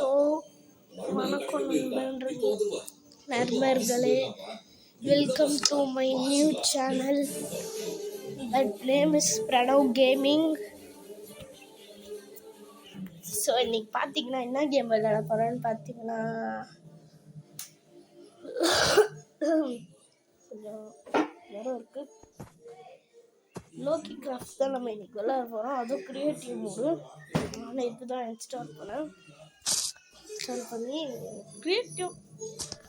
So வணக்கம் நண்பர்களே, welcome to my new channel. That name is Pranav gaming. So இன்னைக்கு பார்த்தீங்கன்னா என்ன கேம் விளையாட போகிறேன்னு பார்த்தீங்கன்னா கொஞ்சம் நேரம் இருக்குது. லோக்கி கிராஃப்ட் தான் நம்ம இன்னைக்கு விளையாட போகிறோம். அதுவும் க்ரியேட்டிவ் மூடு. நான் இப்போ தான் இன்ஸ்டால் பண்ணி க்ரியேட்டிவ்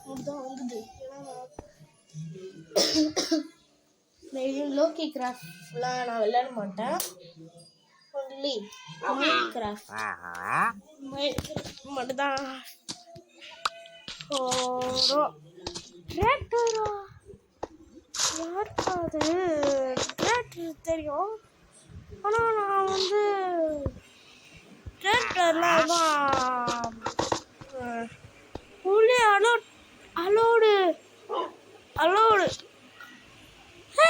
மூடு தான் வந்தது. ஏன்னா லோக்கி கிராஃப்ட்லாம் நான் விளையாட மாட்டேன். ஒன்லி மைண்ட் கிராஃப்ட் மட்டும் தான். டிராக்டரா யாருக்காது டிராக்டர் தெரியும், ஆனால் நான் வந்து டிராக்டர்லாம் தான் உள்ளே அலோடு ஹே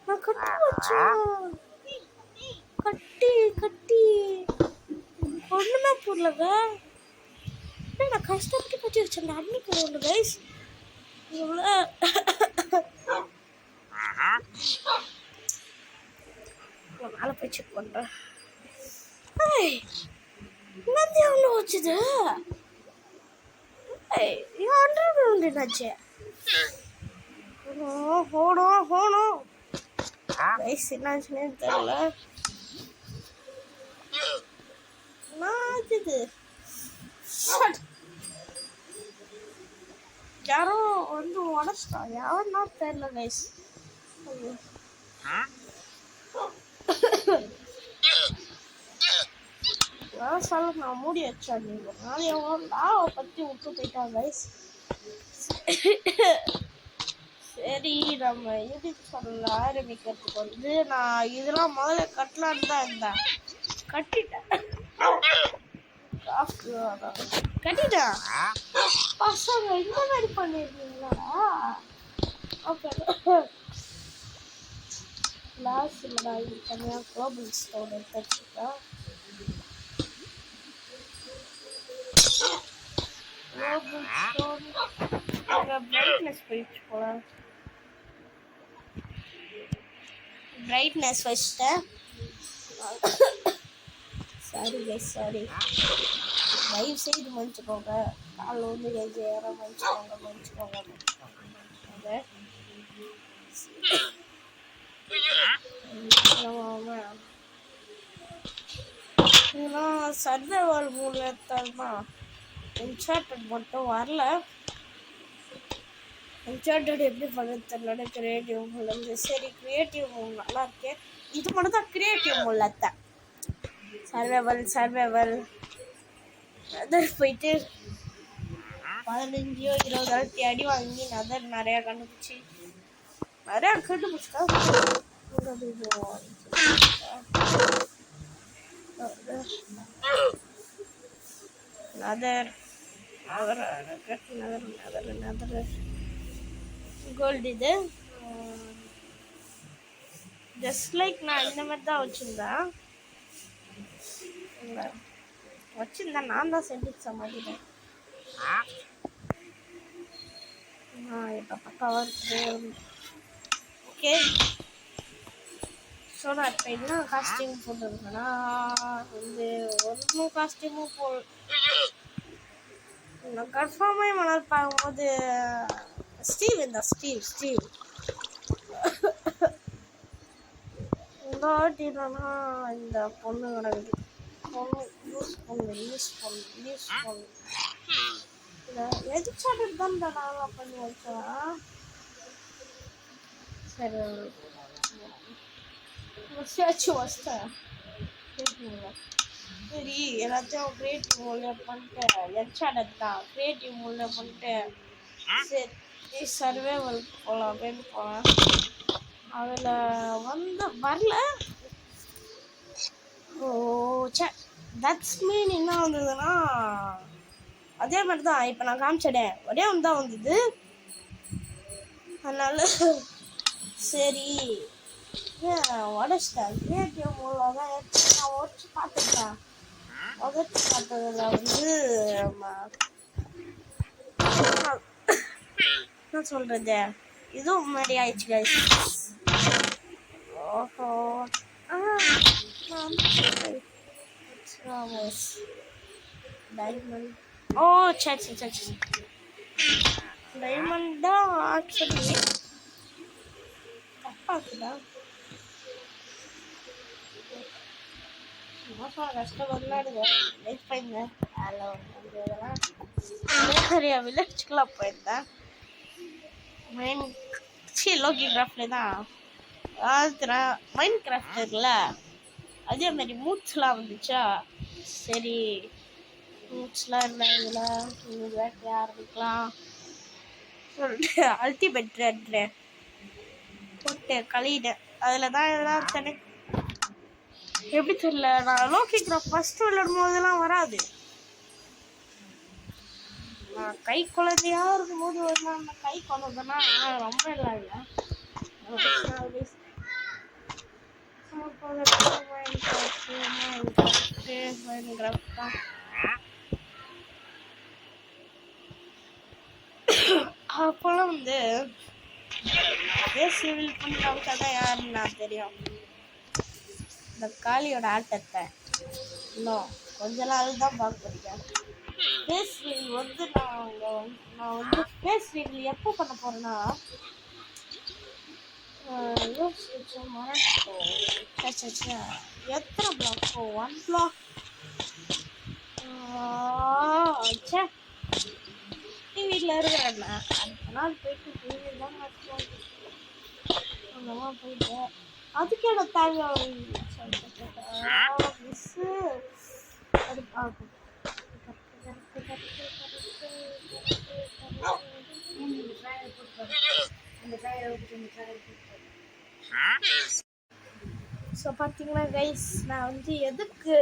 நான் கட்டி வச்சேன். கட்டி ஒன்றுமே புரியலங்க. நான் கஷ்டப்பட்டு கட்டி வச்சேன். அன்னைக்கு ஒன்று கைஸ் இவ்வளோ மேலே போய் செக் பண்ணுறேன். என்னது எவ்வளோ வச்சுது? அண்டர் கிரவுண்ட் என்னாச்சு? போனோம் கைஸ் என்னாச்சுன்னே தெரியல. இது யாரோ வந்து உடச்சிட்டா, யாருன்னா தெரியல கைஸ். சொல்ல நான் மூடி வச்சேன். நான் எவ்வளோ லாவை பற்றி விட்டு போயிட்டான் கைஸ். சரி, நம்ம இது சொல்ல ஆரம்பிக்கிறதுக்கு வந்து நான் இதெல்லாம் முதல்ல கட்டலான்னு தான் இருந்தேன். கட்டிட்டேன் பசங்க இந்த மாதிரி பண்ணிருக்கீங்களா? ஓகே, லாஸ்ட் இது தனியாக குளோபல் ஸ்டோர் எடுத்துருக்கேன். பிரைட்னஸ் போயிடுச்சு போல. பிரைட்னஸ் வச்சுட்டேன். Sorry guys, sorry. தயவு செய்து மன்னிச்சுக்கோங்க. காலில் வந்து யாரும் மன்னிச்சுக்கோங்க. இதெல்லாம் சர்வைவல் மூலத்தான். என்சார்டட் மட்டும் வரல. என்சார்டட் எப்படி பண்ணது தெரியல. கிரியேட்டிவ் மூலம் சரி, கிரியேட்டிவ் மூலம் நல்லா இருக்கேன். இது மட்டும் தான் கிரியேட்டிவ் மூலத்தான். சர்வைவல் நதர் போயிட்டு 15-20 அடி வாங்கி நதர் நிறையா கண்டுபிடிச்சிட்டா. நதர் கோல்டு. இது ஜஸ்ட் லைக் நான் இந்த மாதிரி தான் வச்சுருந்தேன். நான் தான் சென்டிக்ஸை மாட்டிட்டேன். இப்போ பக்காவாக இருக்குது. ஓகே, ஸோ நான் இப்போ என்ன காஸ்டியூம் போட்டுருக்கேன்னா வந்து ஒன்றும் காஸ்டியூமும் நான் கன்ஃபார்மாக மணல் பார்க்கும்போது ஸ்டீவ் இந்த இந்த வாட்டினா இந்த பொண்ணு கிடக்குது. யூஸ் பண்ணு எதுச்சாட்டு தான் நான் பண்ணி வச்சேன். சரி, வச்சிட்டேன். சரி, எல்லாத்தையும் கிரியேட்டிவ் மூலம் பண்ணிட்டு எச்சாடட் தான் கிரியேட்டிவ் மூலம் பண்ணிட்டு சரி சர்வைவல் போகலாம் அப்படின்னு போனேன். அதில் வந்து வரல. தட்ஸ் மீன் என்ன வந்ததுன்னா அதே மாதிரி தான் இப்போ நான் காமிச்சிடேன். ஒரே ஒன்று தான் வந்தது. அதனால சரி உடச்சிட்டேன். கிரியேட்டிவ் மூலம் தான் நான் உடச்சி பார்த்துட்டேன். முதல்ல பார்த்ததுல வந்து என்ன சொல்றது, இதுவும் முன்னாடி ஆயிடுச்சு கைஸ். ஓஹோ டைமண்ட். ஓ சரி சரி சரி, டைமண்ட் தான் ஆக்சுவலி தப்பாக்குதா. கஷ்டப்படலாடுங்க லைஃப் பண்ணுங்க. அதெல்லாம் நிறைய வில்லேஜ்க்குலாம் போயிருந்தேன். மைன் லோக்கி கிராஃப்ட்ல தான். அதாவது மைன் கிராஃப்ட் இருக்குல்ல, அதே மாதிரி மூட்ஸ்லாம் வந்துச்சா, சரி மூட்ஸ்லாம் இருந்தால் இதில் வேட்டையை ஆரம்பிக்கலாம் சொல்லிட்டு அல்டிமேட் ட்ரெண்ட்ல போட்டு கழியிட்டேன். அதில் தான் எல்லாம் தனி எப்படி தெரியல. நான் லோக்கி கிராஃப்ட் ஃபஸ்ட்டு விளையாடும் போதெல்லாம் வராது. நான் கை குழந்தையா இருக்கும்போது ஒரு நாள் நான் கை குழந்தைன்னா ரொம்ப இல்லை அப்போல்லாம் வந்து அதே சிவில் பண்ணி காமிச்சாதான் யாருன்னு நான் தெரியும். இந்த காளியோட ஆட்டத்தை இன்னும் கொஞ்ச நாள் தான் பார்க்க முடியும். ஃபேஸ் ரீல் வந்து நான் வந்து ஃபேஸ் ரீல் எப்போ பண்ண போறேன்னா, எத்தனை பிளாக்? 1 பிளாக். வீட்டில் இருக்கிறேன். அடுத்த நாள் போயிட்டு டிவி தான் அங்கெல்லாம் போயிட்டு அதுக்கு எனக்கு தேவை மிஸ்ஸு அது பார்க்கும். ஸோ பார்த்தீங்கன்னா கைஸ், நான் வந்து எதுக்கு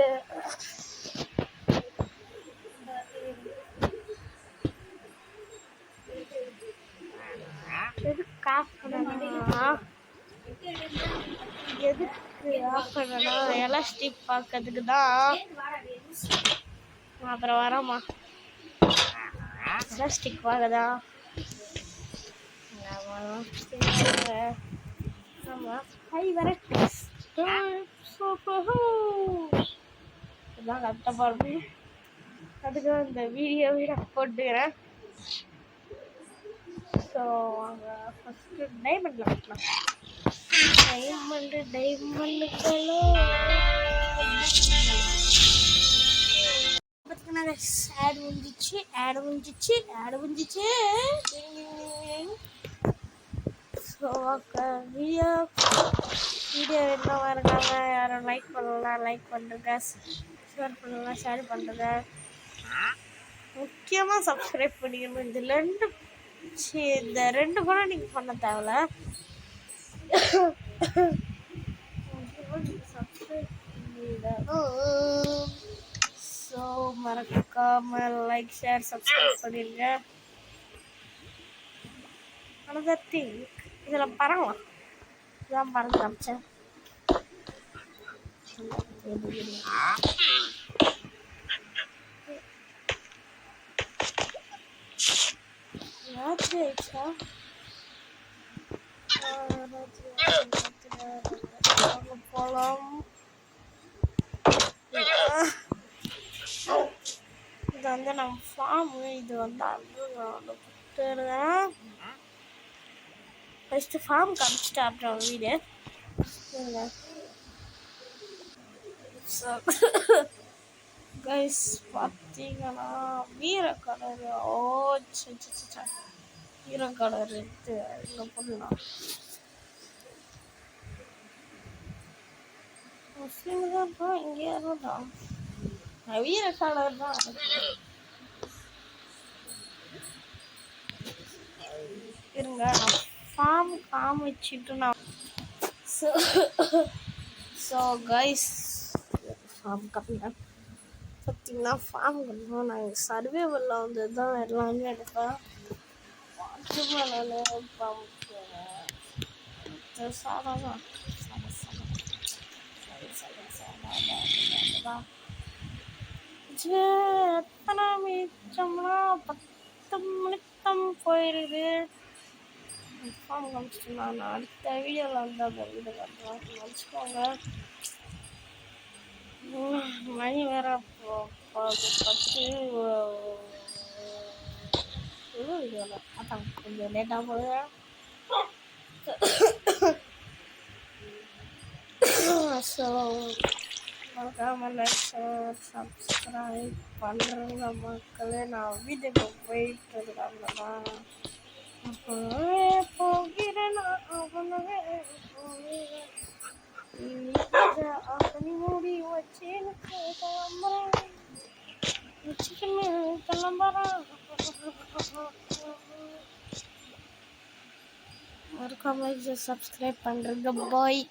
ஆஃப் பண்ணனா எலாஸ்டிக் பார்க்கறதுக்கு தான். அப்புறம் வரமா எலாஸ்டிக் பார்க்கதா. கஷ்டப்பாடு. அதுக்கு இந்த வீடியோவை நான் போட்டுக்கிறேன். ஸோ அங்கே ஃபஸ்ட்டு டைமண்டில் வைக்கலாம். டைமண்டுகளோ பார்த்தீங்கன்னா ஆட் முடிஞ்சிச்சு. ஸோ வீடியோ என்ன இருக்காங்க, யாரும் லைக் பண்ணலாம், லைக் பண்ணுங்க, ஷேர் பண்ணலாம், ஷேர் பண்ணுங்க, முக்கியமாக சப்ஸ்கிரைப் பண்ணிக்கணும். இந்த ரெண்டு கூட நீங்கள் பண்ண தேவையில்ல. ஸோ மறக்காம லைக் ஷேர் சப்ஸ்கிரைப் பண்ணிடுங்க. another thing, இதில் பறங்கலாம். இதான் பறந்து காமிச்சேன். போலாம். இது வந்து நம்ம ஃபார்மு. இது வந்து ஃபஸ்ட்டு ஃபார்ம் காமிச்சிட்டு அப்புறம் வீடு. ஸோ கைஸ் பார்த்தீங்கன்னா வீர கலர். ஓ வீர கலர் எடுத்து இங்கே பண்ணலாம். முஸ்லீம் தான் இருப்போம், இங்கே யாரும் தான் வீர கலர் தான். இருங்க நான் ஃபார்ம் காமிச்சிட்டு நான். ஸோ கைஸ் ஃபார்ம் காமிங்க. பார்த்தீங்கன்னா ஃபார்ம் பண்ணணும். நாங்கள் சர்வேவலில் வந்து தான் எல்லாமே எடுப்பேன். சாதாதான் ச்சே, எத்தனை மிச்சம்லாம் 10 மணிக்கு போயிருது. கன்ஃபார்ம் காமிச்சிட்டு நான் அடுத்த வீடியோவில் வந்து அந்த வீடியோ காட்டுறேன், நினச்சிக்கோங்க. மணி வேற 10 வீடியோவில் அதான் கொஞ்சம் லேட்டாக போகுது. ஸோ மறக்காம லைக் ஷேர் சப்ஸ்கிரைப் பண்ணுறவங்க மக்களே. நான் வீட்டுக்கு போயிட்டு இருக்காங்கதான் போகிறேன். அவனவே போகிறேன். அப்படி மூடி வச்சு கிளம்புறேன். கிளம்புறேன். மறக்காம சப்ஸ்கிரைப் பண்ணுறேங்க பாய்.